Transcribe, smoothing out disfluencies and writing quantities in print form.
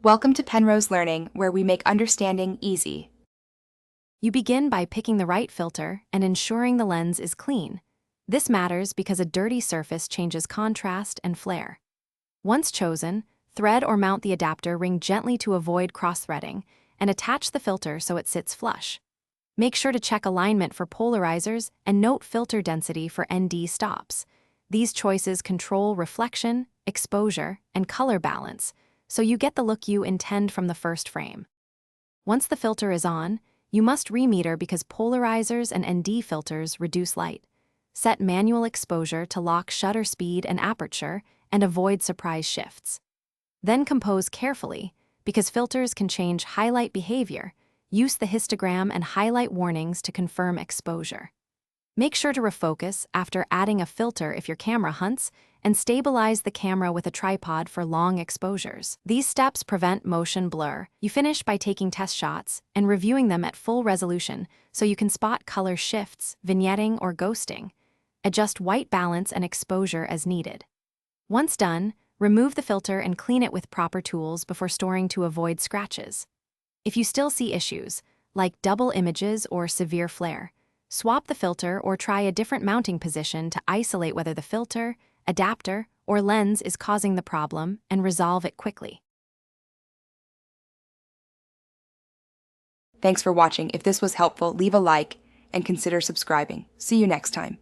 Welcome to Penrose Learning, where we make understanding easy. You begin by picking the right filter and ensuring the lens is clean. This matters because a dirty surface changes contrast and flare. Once chosen, thread or mount the adapter ring gently to avoid cross-threading and attach the filter so it sits flush. Make sure to check alignment for polarizers and note filter density for ND stops. These choices control reflection, exposure, and color balance, so you get the look you intend from the first frame. Once the filter is on, you must remeter because polarizers and ND filters reduce light. Set manual exposure to lock shutter speed and aperture and avoid surprise shifts. Then compose carefully, because filters can change highlight behavior. Use the histogram and highlight warnings to confirm exposure. Make sure to refocus after adding a filter if your camera hunts, and stabilize the camera with a tripod for long exposures. These steps prevent motion blur. You finish by taking test shots and reviewing them at full resolution so you can spot color shifts, vignetting, or ghosting. Adjust white balance and exposure as needed. Once done, remove the filter and clean it with proper tools before storing to avoid scratches. If you still see issues, like double images or severe flare, swap the filter or try a different mounting position to isolate whether the filter, adapter, or lens is causing the problem and resolve it quickly. Thanks for watching. If this was helpful, leave a like and consider subscribing. See you next time.